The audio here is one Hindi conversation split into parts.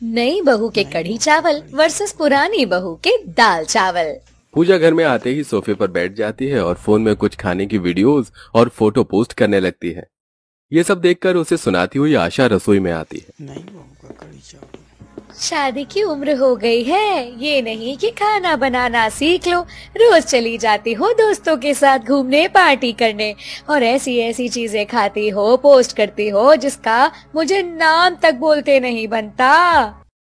नई बहू के कढ़ी चावल वर्सेस पुरानी बहू के दाल चावल। पूजा घर में आते ही सोफे पर बैठ जाती है और फोन में कुछ खाने की वीडियोस और फोटो पोस्ट करने लगती है। ये सब देखकर उसे सुनाती हुई आशा रसोई में आती है। नहीं बहू का कढ़ी चावल। शादी की उम्र हो गई है, ये नहीं कि खाना बनाना सीख लो। रोज चली जाती हो दोस्तों के साथ घूमने, पार्टी करने और ऐसी ऐसी चीजें खाती हो, पोस्ट करती हो जिसका मुझे नाम तक बोलते नहीं बनता।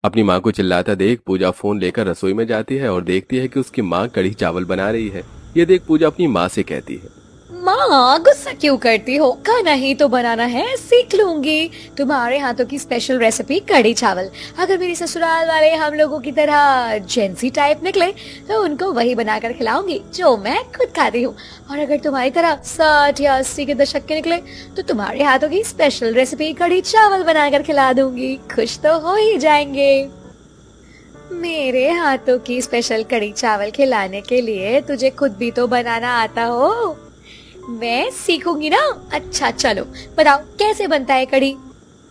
अपनी माँ को चिल्लाता देख पूजा फोन लेकर रसोई में जाती है और देखती है कि उसकी माँ कढ़ी चावल बना रही है। ये देख पूजा अपनी माँ से कहती है, माँ गुस्सा क्यों करती हो, खाना ही तो बनाना है, सीख लूंगी। तुम्हारे हाथों की स्पेशल रेसिपी कढ़ी चावल। अगर मेरी ससुराल वाले हम लोगों की तरह जेंसी टाइप निकले तो उनको वही बनाकर खिलाऊंगी जो मैं खुद खाती हूँ। और अगर तुम्हारी तरह 60 या 80 के दशक के निकले तो तुम्हारे हाथों की स्पेशल रेसिपी कढ़ी चावल बनाकर खिला दूंगी। खुश तो हो ही जाएंगे। मेरे हाथों की स्पेशल कढ़ी चावल खिलाने के लिए तुझे खुद भी तो बनाना आता हो। मैं सीखूंगी ना। अच्छा चलो बताओ कैसे बनता है कढ़ी।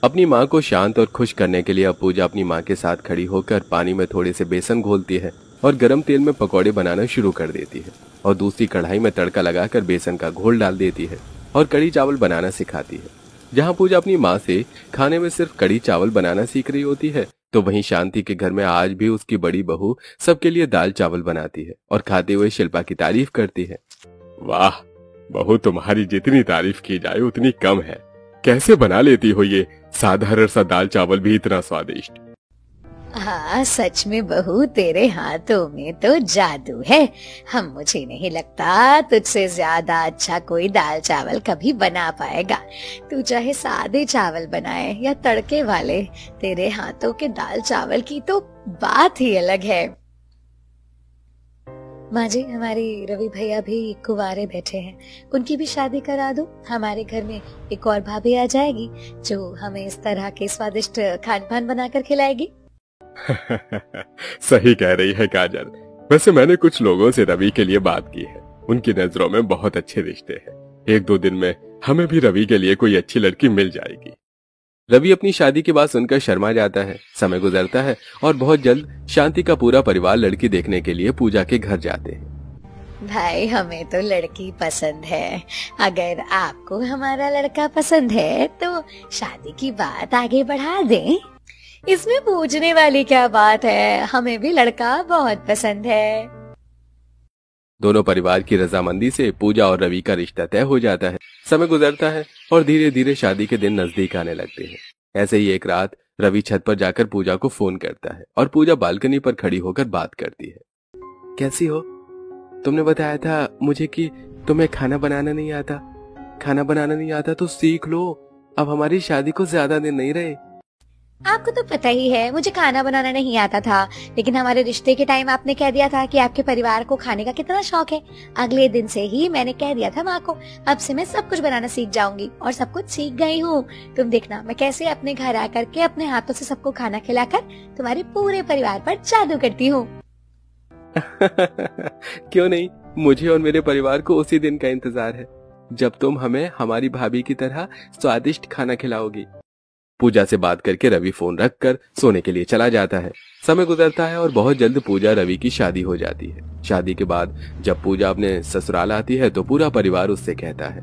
अपनी माँ को शांत और खुश करने के लिए अब पूजा अपनी माँ के साथ खड़ी होकर पानी में थोड़े से बेसन घोलती है और गरम तेल में पकौड़े बनाना शुरू कर देती है और दूसरी कढ़ाई में तड़का लगाकर बेसन का घोल डाल देती है और कढ़ी चावल बनाना सिखाती है। जहाँ पूजा अपनी माँ से खाने में सिर्फ कढ़ी चावल बनाना सीख रही होती है, तो वहीं शांति के घर में आज भी उसकी बड़ी बहू सबके लिए दाल चावल बनाती है और खाते हुए शिल्पा की तारीफ करती है। वाह बहू, तुम्हारी जितनी तारीफ की जाए उतनी कम है। कैसे बना लेती हो ये साधारण सा दाल चावल भी इतना स्वादिष्ट। हाँ सच में बहू, तेरे हाथों में तो जादू है। मुझे नहीं लगता तुझसे ज्यादा अच्छा कोई दाल चावल कभी बना पाएगा। तू चाहे सादे चावल बनाए या तड़के वाले, तेरे हाथों के दाल चावल की तो बात ही अलग है। माँ जी, हमारी रवि भैया भी कुंवारे बैठे हैं, उनकी भी शादी करा दो। हमारे घर में एक और भाभी आ जाएगी जो हमें इस तरह के स्वादिष्ट खान पान बनाकर खिलाएगी। सही कह रही है काजल। वैसे मैंने कुछ लोगों से रवि के लिए बात की है, उनकी नजरों में बहुत अच्छे रिश्ते हैं। 1-2 दिन में हमें भी रवि के लिए कोई अच्छी लड़की मिल जाएगी। रवि अपनी शादी की बात सुनकर शर्मा जाता है। समय गुजरता है और बहुत जल्द शांति का पूरा परिवार लड़की देखने के लिए पूजा के घर जाते हैं। भाई हमें तो लड़की पसंद है। अगर आपको हमारा लड़का पसंद है तो शादी की बात आगे बढ़ा दें। इसमें पूछने वाली क्या बात है, हमें भी लड़का बहुत पसंद है। दोनों परिवार की रजामंदी से पूजा और रवि का रिश्ता तय हो जाता है। समय गुजरता है और धीरे धीरे शादी के दिन नजदीक आने लगते हैं। ऐसे ही एक रात रवि छत पर जाकर पूजा को फोन करता है और पूजा बालकनी पर खड़ी होकर बात करती है। कैसी हो? तुमने बताया था मुझे कि तुम्हें खाना बनाना नहीं आता। खाना बनाना नहीं आता तो सीख लो, अब हमारी शादी को ज्यादा दिन नहीं रहे। आपको तो पता ही है मुझे खाना बनाना नहीं आता था, लेकिन हमारे रिश्ते के टाइम आपने कह दिया था कि आपके परिवार को खाने का कितना शौक है। अगले दिन से ही मैंने कह दिया था माँ को, अब से मैं सब कुछ बनाना सीख जाऊंगी और सब कुछ सीख गई हूँ। तुम देखना मैं कैसे अपने घर आकर के अपने हाथों से सबको खाना खिलाकर तुम्हारे पूरे परिवार पर जादू करती हूँ। क्यों नहीं, मुझे और मेरे परिवार को उसी दिन का इंतजार है जब तुम हमें हमारी भाभी की तरह स्वादिष्ट खाना खिलाओगी। पूजा से बात करके रवि फोन रखकर सोने के लिए चला जाता है। समय गुजरता है और बहुत जल्द पूजा रवि की शादी हो जाती है। शादी के बाद जब पूजा अपने ससुराल आती है तो पूरा परिवार उससे कहता है,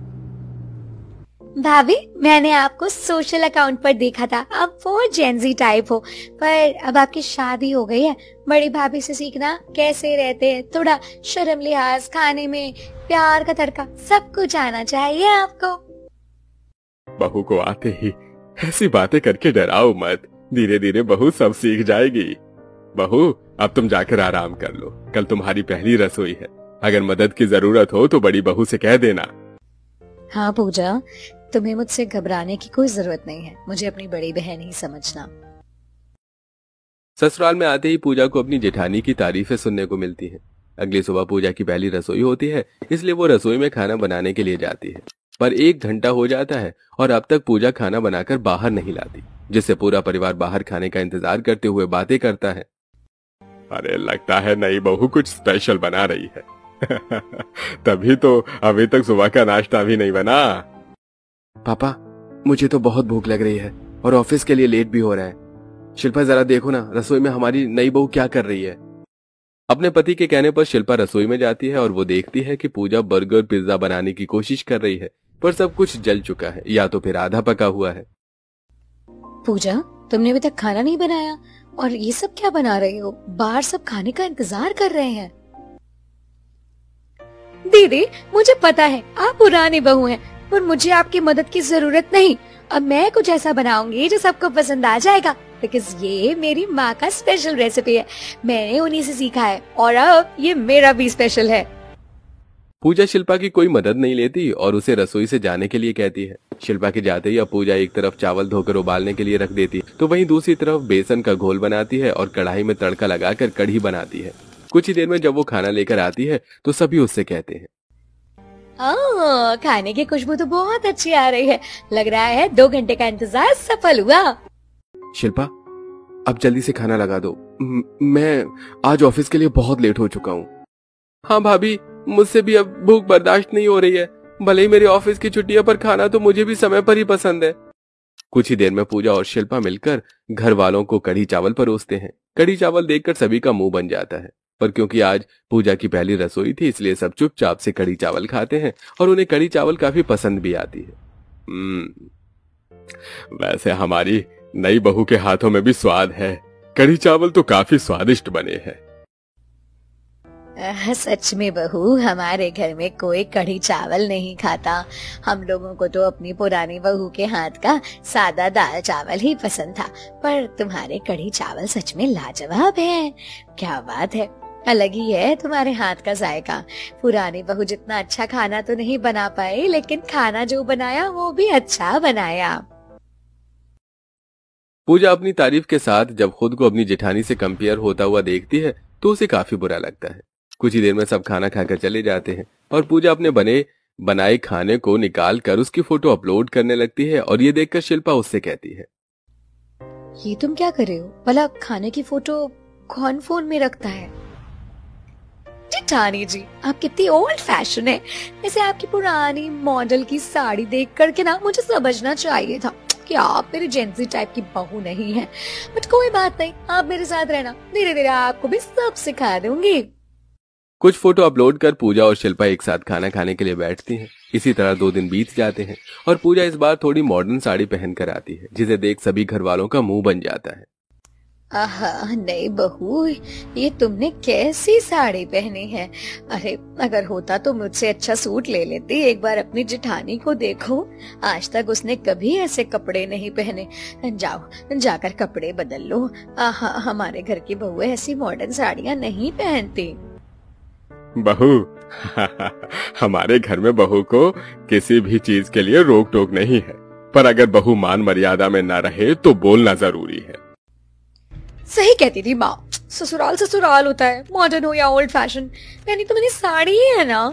भाभी मैंने आपको सोशल अकाउंट पर देखा था, आप वो जेंजी टाइप हो, पर अब आपकी शादी हो गई है। बड़ी भाभी से सीखना कैसे रहते हैं, थोड़ा शर्म लिहाज, खाने में प्यार का तड़का, सब कुछ आना चाहिए आपको। बहू को आते ही ऐसी बातें करके डराओ मत, धीरे धीरे बहू सब सीख जाएगी। बहू अब तुम जाकर आराम कर लो, कल तुम्हारी पहली रसोई है। अगर मदद की जरूरत हो तो बड़ी बहू से कह देना। हाँ पूजा, तुम्हें मुझसे घबराने की कोई जरूरत नहीं है, मुझे अपनी बड़ी बहन ही समझना। ससुराल में आते ही पूजा को अपनी जेठानी की तारीफें सुनने को मिलती है। अगली सुबह पूजा की पहली रसोई होती है, इसलिए वो रसोई में खाना बनाने के लिए जाती है। पर 1 घंटा हो जाता है और अब तक पूजा खाना बनाकर बाहर नहीं लाती, जिससे पूरा परिवार बाहर खाने का इंतजार करते हुए बातें करता है। अरे लगता है नई बहू कुछ स्पेशल बना रही है। तभी तो अभी तक सुबह का नाश्ता भी नहीं बना। पापा मुझे तो बहुत भूख लग रही है और ऑफिस के लिए लेट भी हो रहा है। शिल्पा जरा देखो ना, रसोई में हमारी नई बहू क्या कर रही है। अपने पति के कहने पर शिल्पा रसोई में जाती है और वो देखती है कि पूजा बर्गर पिज्जा बनाने की कोशिश कर रही है, पर सब कुछ जल चुका है या तो फिर आधा पका हुआ है। पूजा, तुमने अभी तक खाना नहीं बनाया और ये सब क्या बना रही हो? बाहर सब खाने का इंतजार कर रहे हैं। दीदी, मुझे पता है आप पुरानी बहू हैं, पर मुझे आपकी मदद की जरूरत नहीं। अब मैं कुछ ऐसा बनाऊंगी जो सबको पसंद आ जाएगा, बिकॉज ये मेरी माँ का स्पेशल रेसिपी है। मैंने उन्हीं से सीखा है और अब ये मेरा भी स्पेशल है। पूजा शिल्पा की कोई मदद नहीं लेती और उसे रसोई से जाने के लिए कहती है। शिल्पा के जाते ही अब पूजा एक तरफ चावल धोकर उबालने के लिए रख देती, तो वहीं दूसरी तरफ बेसन का घोल बनाती है और कढ़ाई में तड़का लगाकर कढ़ी बनाती है। कुछ ही देर में जब वो खाना लेकर आती है तो सभी उससे कहते हैं, खाने की खुशबू तो बहुत अच्छी आ रही है। लग रहा है 2 घंटे का इंतजार सफल हुआ। शिल्पा, अब जल्दी से खाना लगा दो। मैं आज ऑफिस के लिए बहुत लेट हो चुका हूँ। हाँ भाभी, मुझसे भी अब भूख बर्दाश्त नहीं हो रही है। भले ही मेरे ऑफिस की छुट्टियां, पर खाना तो मुझे भी समय पर ही पसंद है। कुछ ही देर में पूजा और शिल्पा मिलकर घर वालों को कढ़ी चावल परोसते हैं। कढ़ी चावल देखकर सभी का मुंह बन जाता है, पर क्योंकि आज पूजा की पहली रसोई थी इसलिए सब चुपचाप से कढ़ी चावल खाते हैं और उन्हें कढ़ी चावल काफी पसंद भी आती है। वैसे हमारी नई बहू के हाथों में भी स्वाद है। कढ़ी चावल तो काफी स्वादिष्ट बने हैं। सच में बहू, हमारे घर में कोई कढ़ी चावल नहीं खाता। हम लोगों को तो अपनी पुरानी बहू के हाथ का सादा दाल चावल ही पसंद था, पर तुम्हारे कढ़ी चावल सच में लाजवाब है। क्या बात है, अलग ही है तुम्हारे हाथ का जायका। पुरानी बहू जितना अच्छा खाना तो नहीं बना पाई, लेकिन खाना जो बनाया वो भी अच्छा बनाया। पूजा अपनी तारीफ के साथ जब खुद को अपनी जेठानी से कंपेयर होता हुआ देखती है तो उसे काफी बुरा लगता है। कुछ ही देर में सब खाना खाकर चले जाते हैं और पूजा अपने बनाए खाने को निकाल कर उसकी फोटो अपलोड करने लगती है और ये देखकर शिल्पा उससे कहती है, ये तुम क्या कर रहे हो? भला खाने की फोटो कौन फोन में रखता है? जेठानी जी, आप कितनी ओल्ड फैशन है। वैसे आपकी पुरानी मॉडल की साड़ी देख करके ना मुझे समझना चाहिए था कि आप मेरी जेंजी टाइप की बहू नहीं है। बट कोई बात नहीं, आप मेरे साथ रहना, धीरे धीरे आपको भी सब सिखा दूंगी। कुछ फोटो अपलोड कर पूजा और शिल्पा एक साथ खाना खाने के लिए बैठती हैं। इसी तरह 2 दिन बीत जाते हैं और पूजा इस बार थोड़ी मॉडर्न साड़ी पहन कर आती है, जिसे देख सभी घर वालों का मुंह बन जाता है। आहा, नहीं बहू, ये तुमने कैसी साड़ी पहनी है? अरे अगर होता तो मुझसे अच्छा सूट ले लेती। एक बार अपनी जेठानी को देखो, आज तक उसने कभी ऐसे कपड़े नहीं पहने। जाओ जाकर कपड़े बदल लो। आहा, हमारे घर की बहू ऐसी मॉडर्न साड़ियाँ नहीं पहनती। बहू, हमारे घर में बहू को किसी भी चीज के लिए रोक टोक नहीं है, पर अगर बहू मान मर्यादा में न रहे तो बोलना जरूरी है। सही कहती थी माँ, ससुराल ससुराल होता है, मॉडर्न हो या ओल्ड फैशन, पहनी तो मेरी साड़ी ही है ना।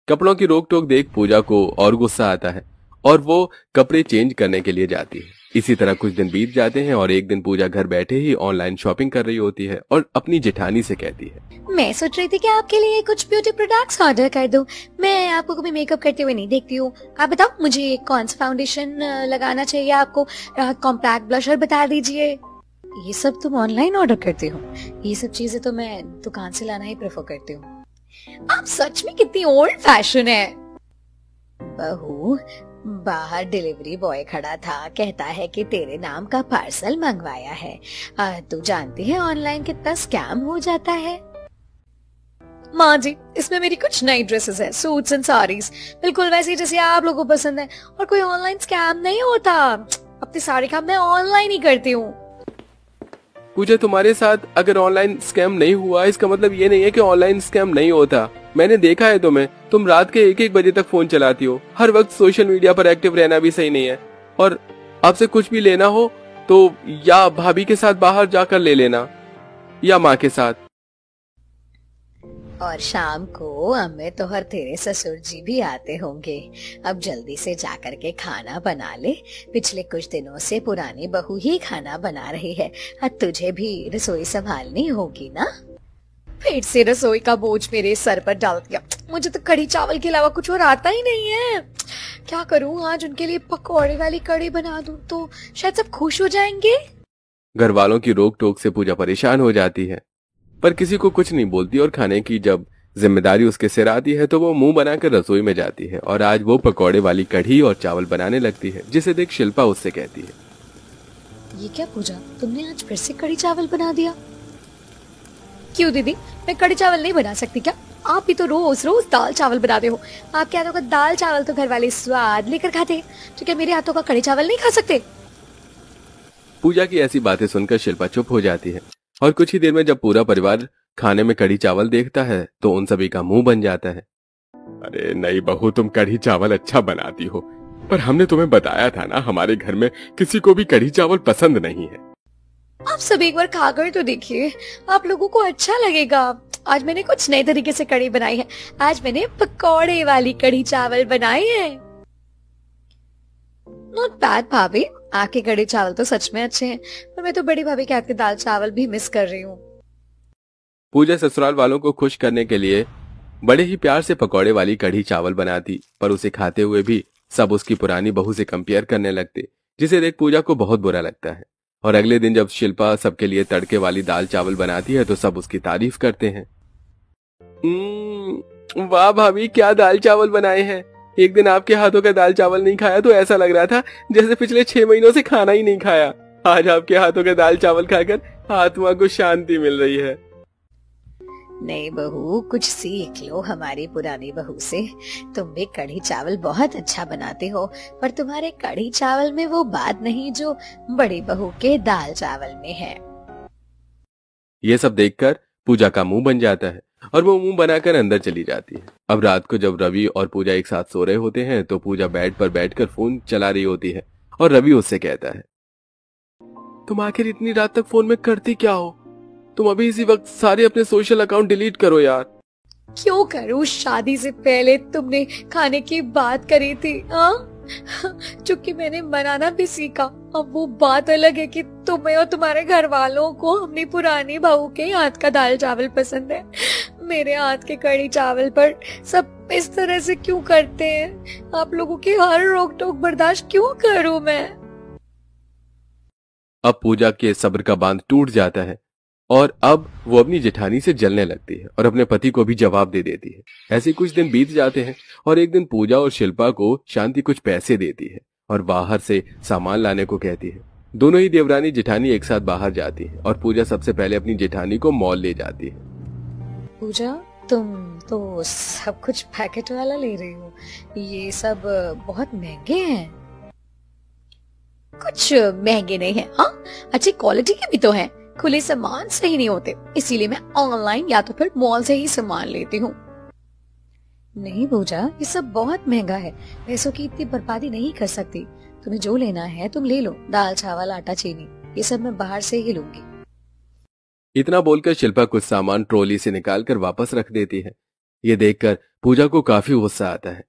कपड़ों की रोक टोक देख पूजा को और गुस्सा आता है और वो कपड़े चेंज करने के लिए जाती है। इसी तरह कुछ दिन बीत जाते हैं और एक दिन पूजा घर बैठे ही ऑनलाइन शॉपिंग कर रही होती है और अपनी जेठानी से कहती है, मैं सोच रही थी कि आपके लिए कुछ ब्यूटी प्रोडक्ट्स ऑर्डर कर दूं। मैं आपको कभी मेकअप करते हुए नहीं देखती हूँ। आप बताओ मुझे कौन सा फाउंडेशन लगाना चाहिए आपको, कॉम्पैक्ट ब्लशर बता दीजिए। ये सब तुम ऑनलाइन ऑर्डर करती हो? ये सब चीजें तो मैं दुकान से लाना ही प्रेफर करती हूँ। आप सच में कितनी ओल्ड फैशन है। बहू, बाहर डिलीवरी बॉय खड़ा था, कहता है कि तेरे नाम का पार्सल मंगवाया है। तू जानती है ऑनलाइन कितना स्कैम हो जाता है। माँ जी, इसमें मेरी कुछ नई ड्रेसेस है, सूट्स एंड साड़ीज, बिल्कुल वैसी जैसी आप लोगों को पसंद है, और कोई ऑनलाइन स्कैम नहीं होता। अपनी साड़ी का मैं ऑनलाइन ही करती हूँ। पूजा, तुम्हारे साथ अगर ऑनलाइन स्कैम नहीं हुआ इसका मतलब ये नहीं है कि ऑनलाइन स्कैम नहीं होता। मैंने देखा है तुम्हें, तुम रात के 1-1 बजे तक फोन चलाती हो। हर वक्त सोशल मीडिया पर एक्टिव रहना भी सही नहीं है। और आपसे कुछ भी लेना हो तो या भाभी के साथ बाहर जाकर ले लेना या माँ के साथ। और शाम को अमित और तेरे ससुर जी भी आते होंगे। अब जल्दी से जाकर के खाना बना ले। पिछले कुछ दिनों से पुरानी बहू ही खाना बना रही है, अब तुझे भी रसोई संभालनी होगी ना। फिर से रसोई का बोझ मेरे सर पर डाल दिया। मुझे तो कढ़ी चावल के अलावा कुछ और आता ही नहीं है। क्या करूं, आज उनके लिए पकौड़े वाली कढ़ी बना दूं तो शायद सब खुश हो जाएंगे। घर वालों की रोक टोक से पूजा परेशान हो जाती है, पर किसी को कुछ नहीं बोलती और खाने की जब जिम्मेदारी उसके सिर आती है तो वो मुंह बनाकर रसोई में जाती है और आज वो पकौड़े वाली कढ़ी और चावल बनाने लगती है, जिसे देख शिल्पा उससे कहती है, ये क्या पूजा, तुमने आज फिर से कढ़ी चावल बना दिया? क्यों दीदी, मैं कढ़ी चावल नहीं बना सकती क्या? आप भी तो रोज रोज दाल चावल बनाते हो। आपके हाथों का दाल चावल तो घर वाले स्वाद लेकर खाते हैं, तो क्या मेरे हाथों का कढ़ी चावल नहीं खा सकते? पूजा की ऐसी बातें सुनकर शिल्पा चुप हो जाती है और कुछ ही देर में जब पूरा परिवार खाने में कढ़ी चावल देखता है तो उन सभी का मुंह बन जाता है। अरे नहीं बहू, तुम कढ़ी चावल अच्छा बनाती हो, पर हमने तुम्हें बताया था ना, हमारे घर में किसी को भी कढ़ी चावल पसंद नहीं है। आप सब एक बार खाकर तो देखिए, आप लोगों को अच्छा लगेगा। आज मैंने कुछ नए तरीके से कढ़ी बनाई है। आज मैंने पकौड़े वाली कढ़ी चावल बनाई है। नॉट बैड भाभी, आपके कढ़ी चावल तो सच में अच्छे हैं, पर मैं तो बड़ी भाभी के हाथ के दाल चावल भी मिस कर रही हूँ। पूजा ससुराल वालों को खुश करने के लिए बड़े ही प्यार से पकौड़े वाली कढ़ी चावल बनाती, पर उसे खाते हुए भी सब उसकी पुरानी बहू से कंपेयर करने लगते, जिसे देख पूजा को बहुत बुरा लगता है। और अगले दिन जब शिल्पा सबके लिए तड़के वाली दाल चावल बनाती है तो सब उसकी तारीफ करते हैं। वाह भाभी, क्या दाल चावल बनाए हैं। एक दिन आपके हाथों का दाल चावल नहीं खाया तो ऐसा लग रहा था जैसे पिछले 6 महीनों से खाना ही नहीं खाया। आज आपके हाथों का दाल चावल खाकर आत्मा को शांति मिल रही है। नहीं बहू, कुछ सीख लो हमारी पुरानी बहू से। तुम भी कढ़ी चावल बहुत अच्छा बनाते हो, पर तुम्हारे कढ़ी चावल में वो बात नहीं जो बड़ी बहू के दाल चावल में है। ये सब देखकर पूजा का मुंह बन जाता है और वो मुंह बनाकर अंदर चली जाती है। अब रात को जब रवि और पूजा एक साथ सो रहे होते हैं तो पूजा बेड पर बैठकर फोन चला रही होती है और रवि उससे कहता है, तुम आखिर इतनी रात तक फोन में करती क्या हो? तुम अभी इसी वक्त सारे अपने सोशल अकाउंट डिलीट करो यार। क्यों करूं? शादी से पहले तुमने खाने की बात करी थी, चूंकि मैंने बनाना भी सीखा। अब वो बात अलग है कि तुम्हें और तुम्हारे घर वालों को अपनी पुरानी बहू के हाथ का दाल चावल पसंद है। मेरे हाथ के कढ़ी चावल पर सब इस तरह से क्यों करते हैं? आप लोगों की हर रोक टोक बर्दाश्त क्यों करूं मैं? अब पूजा के सब्र का बांध टूट जाता है और अब वो अपनी जेठानी से जलने लगती है और अपने पति को भी जवाब दे देती है। ऐसे कुछ दिन बीत जाते हैं और एक दिन पूजा और शिल्पा को शांति कुछ पैसे देती है और बाहर से सामान लाने को कहती है। दोनों ही देवरानी जेठानी एक साथ बाहर जाती है और पूजा सबसे पहले अपनी जेठानी को मॉल ले जाती है। पूजा, तुम तो सब कुछ पैकेट वाला ले रही हो। ये सब बहुत महंगे हैं। कुछ महंगे नहीं है, हाँ अच्छी क्वालिटी के भी तो हैं। खुले सामान सही नहीं होते, इसीलिए मैं ऑनलाइन या तो फिर मॉल से ही सामान लेती हूँ। नहीं पूजा, ये सब बहुत महंगा है। पैसों की इतनी बर्बादी नहीं कर सकती। तुम्हें जो लेना है तुम ले लो, दाल चावल आटा चीनी ये सब मैं बाहर से ही लूंगी। इतना बोलकर शिल्पा कुछ सामान ट्रॉली से निकालकर वापस रख देती है। ये देखकर पूजा को काफी गुस्सा आता है।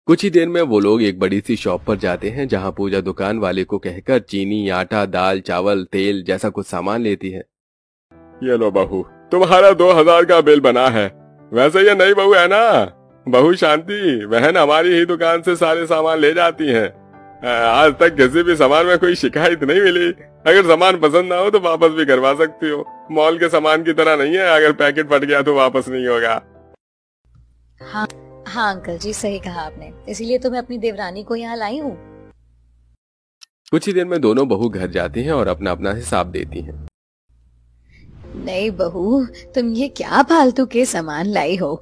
कुछ ही देर में वो लोग एक बड़ी सी शॉप पर जाते हैं जहां पूजा दुकान वाले को कहकर चीनी, आटा, दाल, चावल, तेल जैसा कुछ सामान लेती है। ये लो बहू, तुम्हारा 2000 का बिल बना है। वैसे ये नई बहू है ना, बहू शांति बहन हमारी ही दुकान से सारे सामान ले जाती हैं। आज तक किसी भी सामान में कोई शिकायत नहीं मिली। अगर सामान पसंद ना हो तो वापस भी करवा सकती हो। मॉल के सामान की तरह नहीं है, अगर पैकेट फट गया तो वापस नहीं होगा। हाँ अंकल जी, सही कहा आपने, इसीलिए तो मैं अपनी देवरानी को यहाँ लाई हूँ। कुछ ही देर में दोनों बहू घर जाती हैं और अपना अपना हिसाब देती हैं। नहीं बहू, तुम ये क्या फालतू के सामान लाई हो?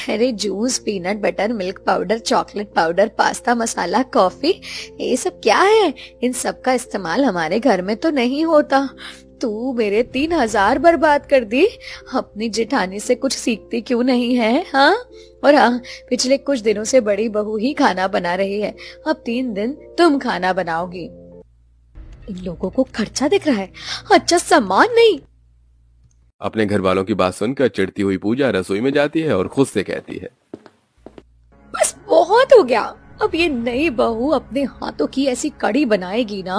अरे juice, peanut butter, milk powder, chocolate powder, pasta masala, coffee, ये सब क्या है? इन सब का इस्तेमाल हमारे घर में तो नहीं होता। तू मेरे 3000 बर्बाद कर दी। अपनी जेठानी से कुछ सीखती क्यों नहीं है? हाँ, और हाँ, पिछले कुछ दिनों से बड़ी बहू ही खाना बना रही है। अब 3 दिन तुम खाना बनाओगी। इन लोगों को खर्चा दिख रहा है, अच्छा सामान नहीं। अपने घर वालों की बात सुनकर चिढ़ती हुई पूजा रसोई में जाती है और खुद से कहती है, बस बहुत हो गया। अब ये नई बहू अपने हाथों की ऐसी कड़ी बनाएगी ना,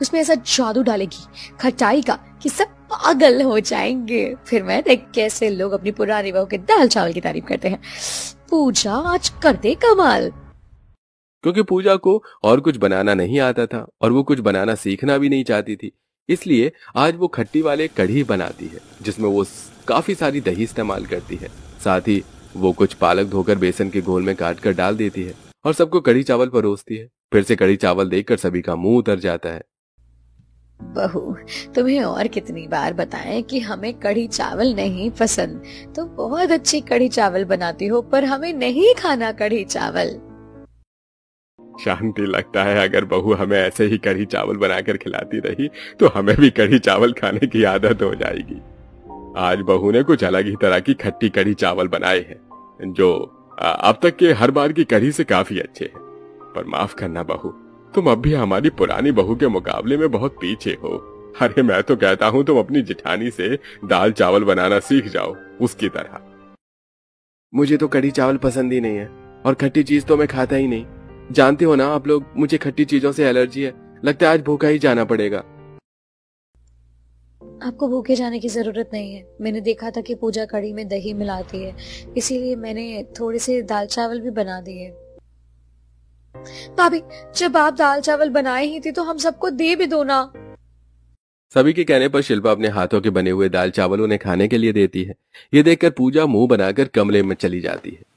उसमें ऐसा जादू डालेगी खटाई का कि सब पागल हो जाएंगे। फिर मैं देख कैसे लोग अपनी पुरानी बहू के दाल चावल की तारीफ करते हैं। पूजा आज कर दे कमाल। क्योंकि पूजा को और कुछ बनाना नहीं आता था और वो कुछ बनाना सीखना भी नहीं चाहती थी, इसलिए आज वो खट्टी वाले कढ़ी बनाती है जिसमें वो काफी सारी दही इस्तेमाल करती है। साथ ही वो कुछ पालक धोकर बेसन के घोल में काट कर डाल देती है और सबको कढ़ी चावल परोसती है। फिर से कढ़ी चावल देखकर सभी का मुंह उतर जाता है। बहू, तुम्हें और कितनी बार बताएं कि हमें कढ़ी चावल नहीं पसंद। तुम बहुत अच्छी कढ़ी चावल बनाती हो पर हमें नहीं खाना कढ़ी चावल। शांति, लगता है अगर बहू हमें ऐसे ही कढ़ी चावल बनाकर खिलाती रही तो हमें भी कढ़ी चावल खाने की आदत हो जाएगी। आज बहू ने कुछ अलग ही तरह की खट्टी कढ़ी चावल बनाए हैं जो अब तक के हर बार की कढ़ी से काफी अच्छे हैं। पर माफ करना बहू, तुम अब भी हमारी पुरानी बहू के मुकाबले में बहुत पीछे हो। अरे मैं तो कहता हूँ तुम अपनी जिठानी से दाल चावल बनाना सीख जाओ उसकी तरह। मुझे तो कढ़ी चावल पसंद ही नहीं है और खट्टी चीज तो मैं खाता ही नहीं। जानते हो ना आप लोग, मुझे खट्टी चीजों से एलर्जी है। लगता है आज भूखा ही जाना पड़ेगा। आपको भूखे जाने की जरूरत नहीं है। मैंने देखा था कि पूजा कढ़ी में दही मिलाती है, इसीलिए मैंने थोड़े से दाल चावल भी बना दिए। भाभी, जब आप दाल चावल बनाए ही थे तो हम सबको दे भी दो ना। सभी के कहने पर शिल्पा अपने हाथों के बने हुए दाल चावल उन्हें खाने के लिए देती है। ये देखकर पूजा मुंह बनाकर कमरे में चली जाती है।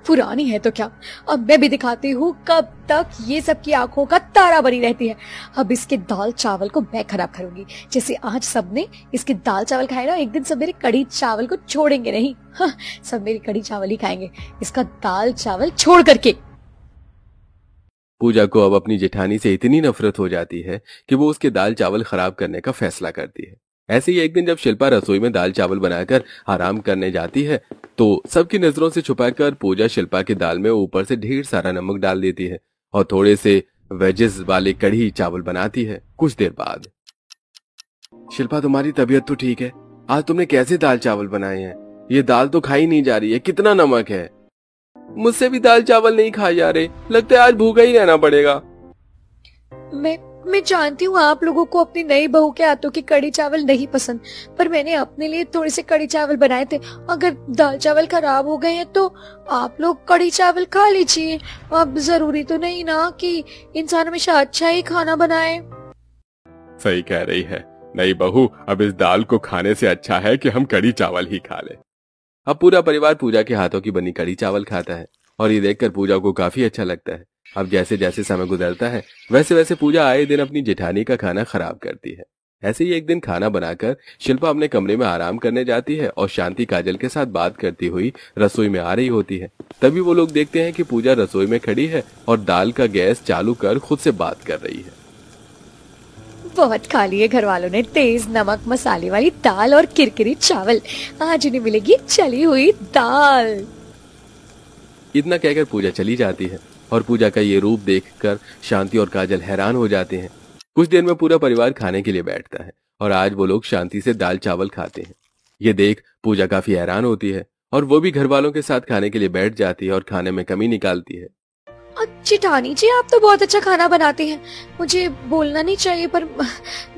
पुरानी है तो क्या, अब मैं भी दिखाती हूँ कब तक ये सब की आंखों का तारा बनी रहती है। अब इसके दाल चावल को मैं खराब करूंगी। जैसे आज सबने इसके दाल चावल खाए ना, एक दिन सब मेरे कढ़ी चावल को छोड़ेंगे नहीं। हाँ, सब मेरी कढ़ी चावल ही खाएंगे, इसका दाल चावल छोड़ करके। पूजा को अब अपनी जेठानी से इतनी नफरत हो जाती है कि वो उसके दाल चावल खराब करने का फैसला करती है। ऐसे ही एक दिन जब शिल्पा रसोई में दाल चावल बनाकर आराम करने जाती है तो सबकी नजरों से छुपाकर पूजा शिल्पा की दाल में ऊपर से ढेर सारा नमक डाल देती है और थोड़े से वेजेस वाले कढ़ी चावल बनाती है। कुछ देर बाद, शिल्पा तुम्हारी तबीयत तो ठीक है? आज तुमने कैसे दाल चावल बनाए हैं? ये दाल तो खाई नहीं जा रही है, कितना नमक है। मुझसे भी दाल चावल नहीं खाए जा रहे, लगता है आज भूखा ही रहना पड़ेगा। मैं जानती हूँ आप लोगों को अपनी नई बहू के हाथों की कढ़ी चावल नहीं पसंद, पर मैंने अपने लिए थोड़े से कढ़ी चावल बनाए थे। अगर दाल चावल खराब हो गए हैं तो आप लोग कढ़ी चावल खा लीजिए। अब जरूरी तो नहीं ना कि इंसान हमेशा अच्छा ही खाना बनाए। सही कह रही है नई बहू, अब इस दाल को खाने से अच्छा है कि हम कढ़ी चावल ही खा ले। अब पूरा परिवार पूजा के हाथों की बनी कढ़ी चावल खाता है और ये देखकर पूजा को काफी अच्छा लगता है। अब जैसे जैसे समय गुजरता है वैसे वैसे पूजा आए दिन अपनी जेठानी का खाना खराब करती है। ऐसे ही एक दिन खाना बनाकर शिल्पा अपने कमरे में आराम करने जाती है और शांति काजल के साथ बात करती हुई रसोई में आ रही होती है। तभी वो लोग देखते हैं कि पूजा रसोई में खड़ी है और दाल का गैस चालू कर खुद से बात कर रही है। बहुत खा लिए घर वालों ने तेज नमक मसाले वाली दाल और किरकिरी चावल। आज उन्हें मिलेगी चली हुई दाल। इतना कहकर पूजा चली जाती है और पूजा का ये रूप देखकर शांति और काजल हैरान हो जाते हैं। कुछ देर में पूरा परिवार खाने के लिए बैठता है और आज वो लोग शांति से दाल चावल खाते हैं। ये देख पूजा काफी हैरान होती है और वो भी घर वालों के साथ खाने के लिए बैठ जाती है और खाने में कमी निकालती है। जेठानी जी, आप तो बहुत अच्छा खाना बनाती हैं। मुझे बोलना नहीं चाहिए पर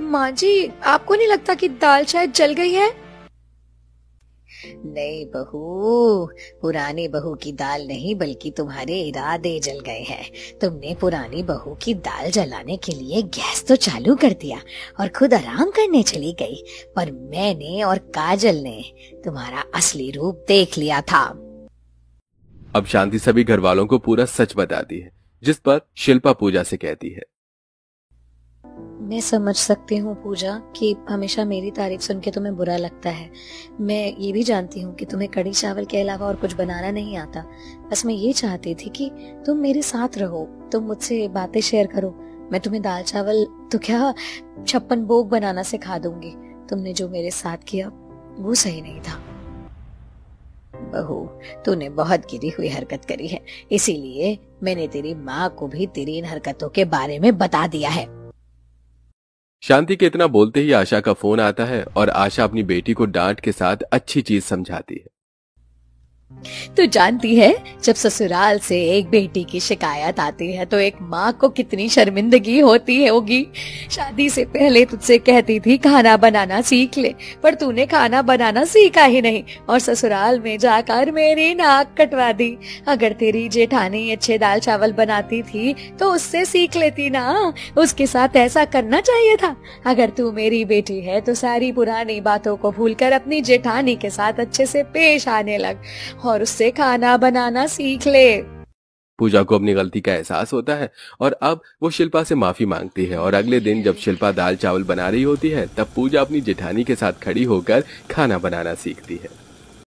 माँ जी, आपको नहीं लगता कि दाल शायद जल गई है? नहीं बहू, पुरानी बहू की दाल नहीं बल्कि तुम्हारे इरादे जल गए हैं। तुमने पुरानी बहू की दाल जलाने के लिए गैस तो चालू कर दिया और खुद आराम करने चली गई, पर मैंने और काजल ने तुम्हारा असली रूप देख लिया था। अब शांति सभी घर वालों को पूरा सच बताती है, जिस पर शिल्पा पूजा से कहती है, मैं समझ सकती हूँ पूजा कि हमेशा मेरी तारीफ सुन के तुम्हें बुरा लगता है। मैं ये भी जानती हूँ कि तुम्हें कढ़ी चावल के अलावा और कुछ बनाना नहीं आता। बस मैं ये चाहती थी कि तुम मेरे साथ रहो, तुम मुझसे बातें शेयर करो। मैं तुम्हें दाल चावल तो क्या 56 भोग बनाना सिखा दूंगी। तुमने जो मेरे साथ किया वो सही नहीं था। बहू, तूने बहुत गिरी हुई हरकत करी है, इसीलिए मैंने तेरी माँ को भी तेरी इन हरकतों के बारे में बता दिया है। शांति के इतना बोलते ही आशा का फोन आता है और आशा अपनी बेटी को डांट के साथ अच्छी चीज समझाती है। तू जानती है, जब ससुराल से एक बेटी की शिकायत आती है तो एक माँ को कितनी शर्मिंदगी होती होगी। शादी से पहले तुझसे कहती थी खाना बनाना सीख ले, पर तूने खाना बनाना सीखा ही नहीं और ससुराल में जाकर मेरी नाक कटवा दी। अगर तेरी जेठानी अच्छे दाल चावल बनाती थी तो उससे सीख लेती ना, उसके साथ ऐसा करना चाहिए था। अगर तू मेरी बेटी है तो सारी पुरानी बातों को भूलकर अपनी जेठानी के साथ अच्छे से पेश आने लग और उससे खाना बनाना सीख ले। पूजा को अपनी गलती का एहसास होता है और अब वो शिल्पा से माफी मांगती है। और अगले दिन जब शिल्पा दाल चावल बना रही होती है तब पूजा अपनी जेठानी के साथ खड़ी होकर खाना बनाना सीखती है।